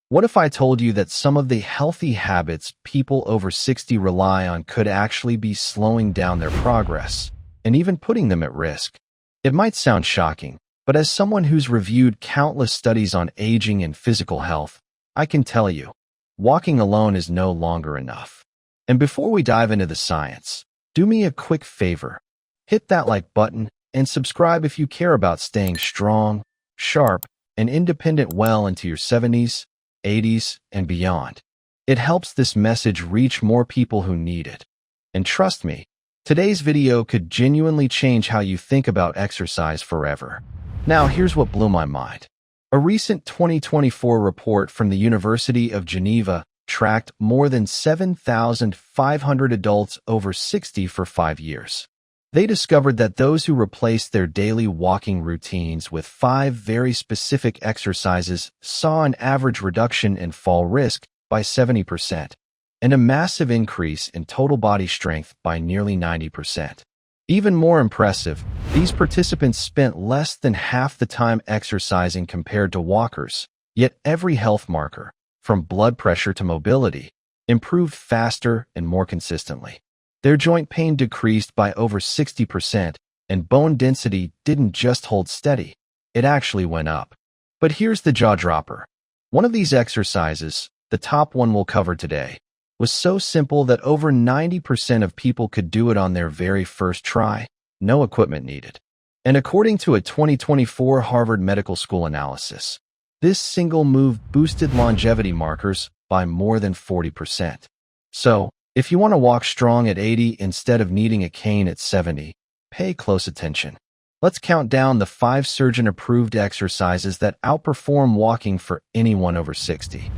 What if I told you that some of the healthy habits people over 60 rely on could actually be slowing down their progress and even putting them at risk? It might sound shocking, but as someone who's reviewed countless studies on aging and physical health, I can tell you, walking alone is no longer enough. And before we dive into the science, do me a quick favor. Hit that like button and subscribe if you care about staying strong, sharp, and independent well into your 70s, 80s, and beyond. It helps this message reach more people who need it. And trust me, today's video could genuinely change how you think about exercise forever. Now, here's what blew my mind. A recent 2024 report from the University of Geneva tracked more than 7,500 adults over 60 for 5 years. They discovered that those who replaced their daily walking routines with 5 very specific exercises saw an average reduction in fall risk by 70% and a massive increase in total body strength by nearly 90%. Even more impressive, these participants spent less than half the time exercising compared to walkers, yet every health marker, from blood pressure to mobility, improved faster and more consistently. Their joint pain decreased by over 60%, and bone density didn't just hold steady, it actually went up. But here's the jaw-dropper. One of these exercises, the top one we'll cover today, was so simple that over 90% of people could do it on their very first try, no equipment needed. And according to a 2024 Harvard Medical School analysis, this single move boosted longevity markers by more than 40%. So, if you want to walk strong at 80 instead of needing a cane at 70, pay close attention. Let's count down the 5 surgeon-approved exercises that outperform walking for anyone over 60.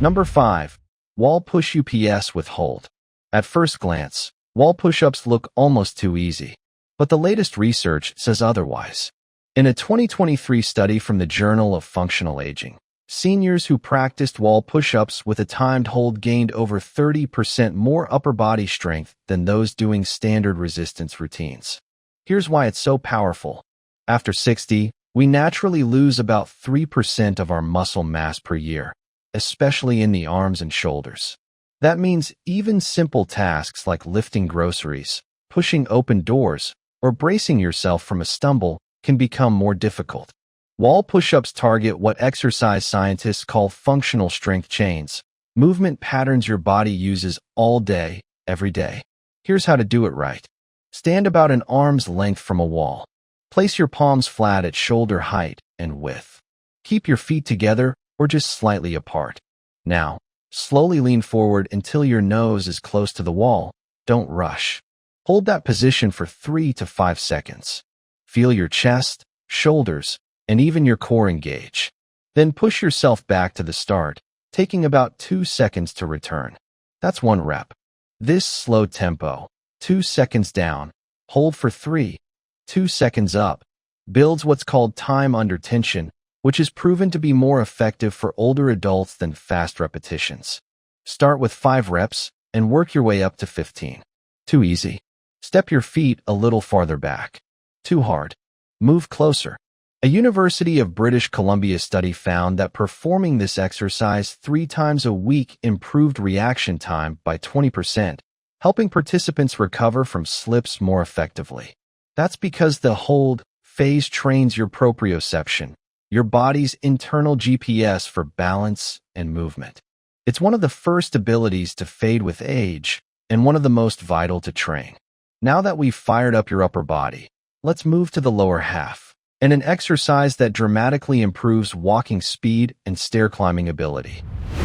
Number 5. Wall push UPS with hold. At first glance, wall push-ups look almost too easy, but the latest research says otherwise. In a 2023 study from the Journal of Functional Aging, seniors who practiced wall push-ups with a timed hold gained over 30% more upper body strength than those doing standard resistance routines. Here's why it's so powerful. After 60, we naturally lose about 3% of our muscle mass per year, especially in the arms and shoulders. That means even simple tasks like lifting groceries, pushing open doors, or bracing yourself from a stumble can become more difficult. Wall push-ups target what exercise scientists call functional strength chains, movement patterns your body uses all day, every day. Here's how to do it right. Stand about an arm's length from a wall. Place your palms flat at shoulder height and width. Keep your feet together or just slightly apart. Now, slowly lean forward until your nose is close to the wall. Don't rush. Hold that position for 3 to 5 seconds. Feel your chest, shoulders, and even your core engage. Then push yourself back to the start, taking about 2 seconds to return. That's 1 rep. This slow tempo, 2 seconds down, hold for 3, 2 seconds up, builds what's called time under tension, which is proven to be more effective for older adults than fast repetitions. Start with 5 reps and work your way up to 15. Too easy? Step your feet a little farther back. Too hard? Move closer. A University of British Columbia study found that performing this exercise 3 times a week improved reaction time by 20%, helping participants recover from slips more effectively. That's because the hold phase trains your proprioception, your body's internal GPS for balance and movement. It's one of the first abilities to fade with age and one of the most vital to train. Now that we've fired up your upper body, let's move to the lower half, and an exercise that dramatically improves walking speed and stair climbing ability.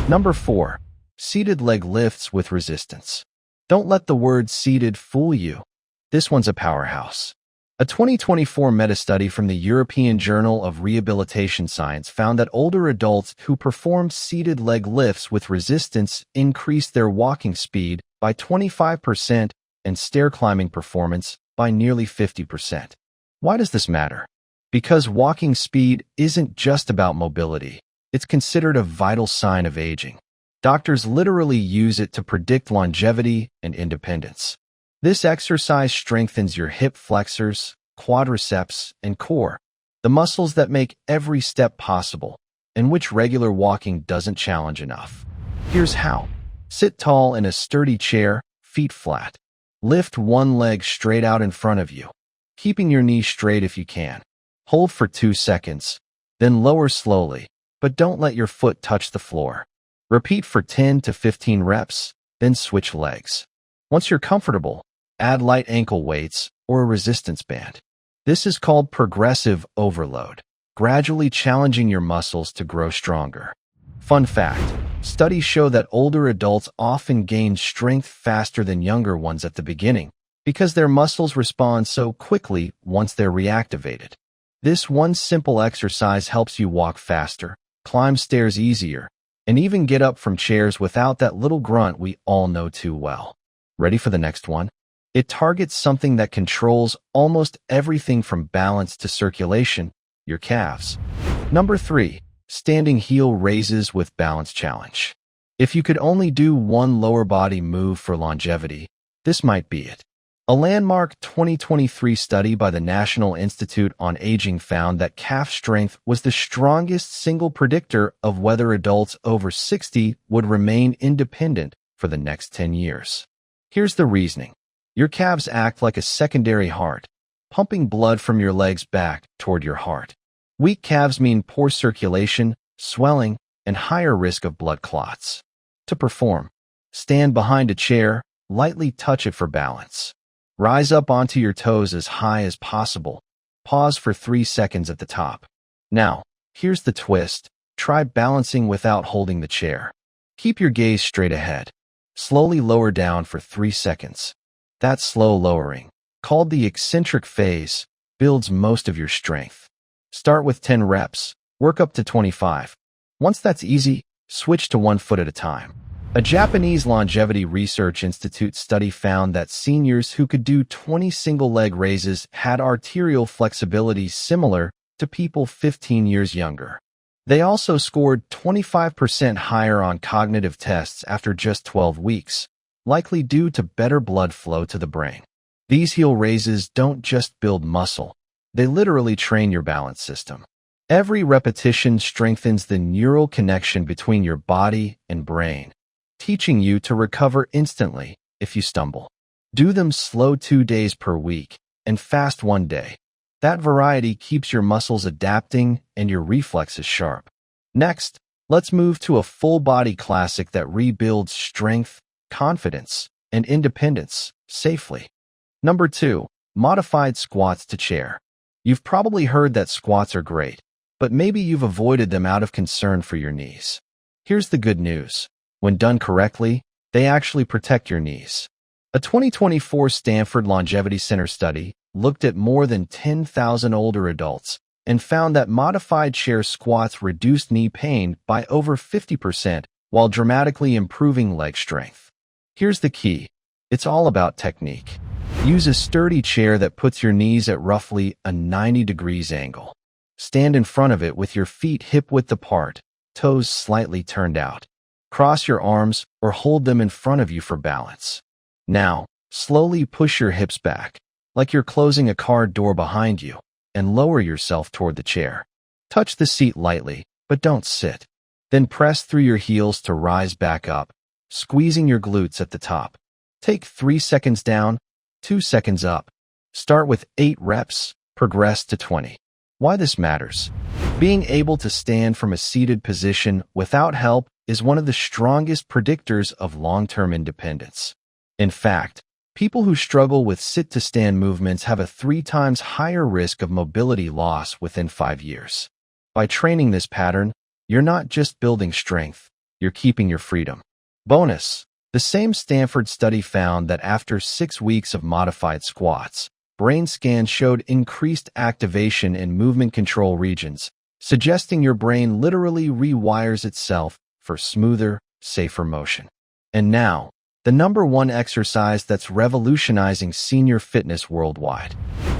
Number 4. Seated leg lifts with resistance. Don't let the word seated fool you. This one's a powerhouse. A 2024 meta-study from the European Journal of Rehabilitation Science found that older adults who performed seated leg lifts with resistance increased their walking speed by 25% and stair climbing performance by nearly 50%. Why does this matter? Because walking speed isn't just about mobility. It's considered a vital sign of aging. Doctors literally use it to predict longevity and independence. This exercise strengthens your hip flexors, quadriceps, and core, the muscles that make every step possible, and which regular walking doesn't challenge enough. Here's how. Sit tall in a sturdy chair, feet flat. Lift one leg straight out in front of you, keeping your knees straight if you can. Hold for 2 seconds, then lower slowly, but don't let your foot touch the floor. Repeat for 10 to 15 reps, then switch legs. Once you're comfortable, add light ankle weights or a resistance band. This is called progressive overload, gradually challenging your muscles to grow stronger. Fun fact, studies show that older adults often gain strength faster than younger ones at the beginning because their muscles respond so quickly once they're reactivated. This one simple exercise helps you walk faster, climb stairs easier, and even get up from chairs without that little grunt we all know too well. Ready for the next one? It targets something that controls almost everything from balance to circulation, your calves. Number 3, standing heel raises with balance challenge. If you could only do one lower body move for longevity, this might be it. A landmark 2023 study by the National Institute on Aging found that calf strength was the strongest single predictor of whether adults over 60 would remain independent for the next 10 years. Here's the reasoning. Your calves act like a secondary heart, pumping blood from your legs back toward your heart. Weak calves mean poor circulation, swelling, and higher risk of blood clots. To perform, stand behind a chair, lightly touch it for balance. Rise up onto your toes as high as possible. Pause for 3 seconds at the top. Now, here's the twist. Try balancing without holding the chair. Keep your gaze straight ahead. Slowly lower down for 3 seconds. That slow lowering, called the eccentric phase, builds most of your strength. Start with 10 reps, work up to 25. Once that's easy, switch to 1 foot at a time. A Japanese Longevity Research Institute study found that seniors who could do 20 single-leg raises had arterial flexibility similar to people 15 years younger. They also scored 25% higher on cognitive tests after just 12 weeks, likely due to better blood flow to the brain. These heel raises don't just build muscle, they literally train your balance system. Every repetition strengthens the neural connection between your body and brain, teaching you to recover instantly if you stumble. Do them slow 2 days per week and fast 1 day. That variety keeps your muscles adapting and your reflexes sharp. Next, let's move to a full-body classic that rebuilds strength, confidence, and independence safely. Number 2, modified squats to chair. You've probably heard that squats are great, but maybe you've avoided them out of concern for your knees. Here's the good news. When done correctly, they actually protect your knees. A 2024 Stanford Longevity Center study looked at more than 10,000 older adults and found that modified chair squats reduced knee pain by over 50% while dramatically improving leg strength. Here's the key. It's all about technique. Use a sturdy chair that puts your knees at roughly a 90 degrees angle. Stand in front of it with your feet hip-width apart, toes slightly turned out. Cross your arms or hold them in front of you for balance. Now, slowly push your hips back, like you're closing a car door behind you, and lower yourself toward the chair. Touch the seat lightly, but don't sit. Then press through your heels to rise back up, squeezing your glutes at the top. Take 3 seconds down, 2 seconds up. Start with 8 reps, progress to 20. Why this matters? Being able to stand from a seated position without help is one of the strongest predictors of long-term independence. In fact, people who struggle with sit-to-stand movements have a 3 times higher risk of mobility loss within 5 years. By training this pattern, you're not just building strength, you're keeping your freedom. Bonus: the same Stanford study found that after 6 weeks of modified squats, brain scans showed increased activation in movement control regions, suggesting your brain literally rewires itself for smoother, safer motion. And now, the number 1 exercise that's revolutionizing senior fitness worldwide.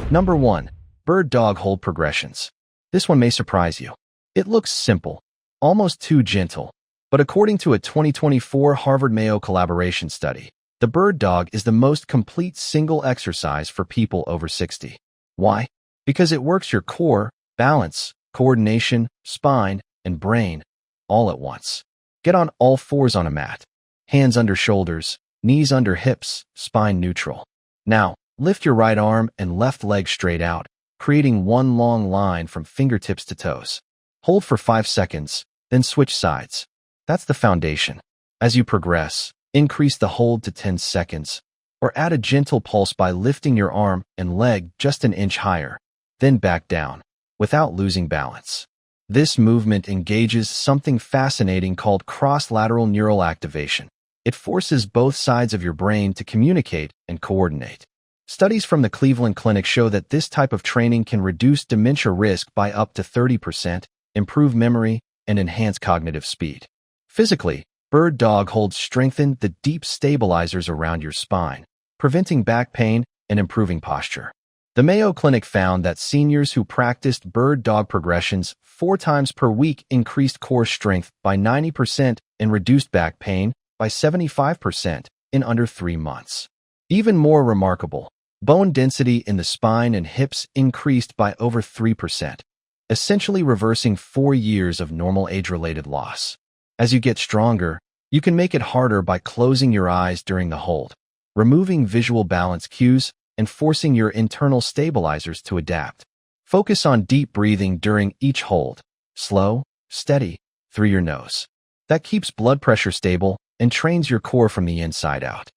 Number 1, bird dog hold progressions. This one may surprise you. It looks simple, almost too gentle, but according to a 2024 Harvard-Mayo collaboration study, the bird dog is the most complete single exercise for people over 60. Why? Because it works your core, balance, coordination, spine, and brain all at once. Get on all fours on a mat. Hands under shoulders, knees under hips, spine neutral. Now, lift your right arm and left leg straight out, creating one long line from fingertips to toes. Hold for 5 seconds, then switch sides. That's the foundation. As you progress, increase the hold to 10 seconds, or add a gentle pulse by lifting your arm and leg just an inch higher, then back down, without losing balance. This movement engages something fascinating called cross-lateral neural activation. It forces both sides of your brain to communicate and coordinate. Studies from the Cleveland Clinic show that this type of training can reduce dementia risk by up to 30%, improve memory, and enhance cognitive speed. Physically, Bird Dog holds strengthen the deep stabilizers around your spine, preventing back pain and improving posture. The Mayo Clinic found that seniors who practiced Bird Dog progressions 4 times per week increased core strength by 90% and reduced back pain by 75% in under 3 months. Even more remarkable, bone density in the spine and hips increased by over 3%, essentially reversing 4 years of normal age-related loss. As you get stronger, you can make it harder by closing your eyes during the hold, removing visual balance cues, and forcing your internal stabilizers to adapt. Focus on deep breathing during each hold, slow, steady, through your nose. That keeps blood pressure stable and trains your core from the inside out.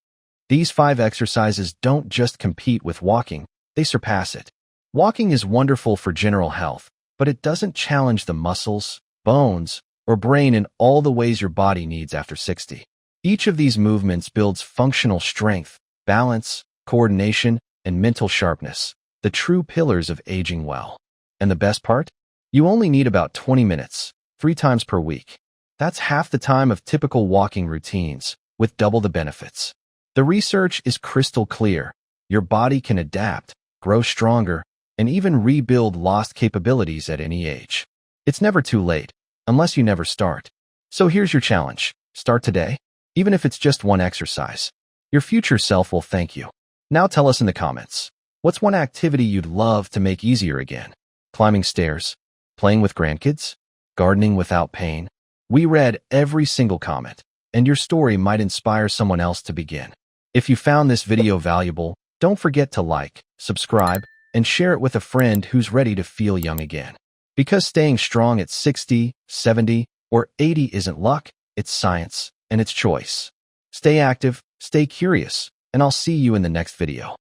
These 5 exercises don't just compete with walking, they surpass it. Walking is wonderful for general health, but it doesn't challenge the muscles, bones, or brain in all the ways your body needs after 60. Each of these movements builds functional strength, balance, coordination, and mental sharpness, the true pillars of aging well. And the best part? You only need about 20 minutes, 3 times per week. That's half the time of typical walking routines, with double the benefits. The research is crystal clear. Your body can adapt, grow stronger, and even rebuild lost capabilities at any age. It's never too late, unless you never start. So here's your challenge. Start today, even if it's just 1 exercise. Your future self will thank you. Now tell us in the comments, what's one activity you'd love to make easier again? Climbing stairs? Playing with grandkids? Gardening without pain? We read every single comment, and your story might inspire someone else to begin. If you found this video valuable, don't forget to like, subscribe, and share it with a friend who's ready to feel young again. Because staying strong at 60, 70, or 80 isn't luck, it's science, and it's choice. Stay active, stay curious, and I'll see you in the next video.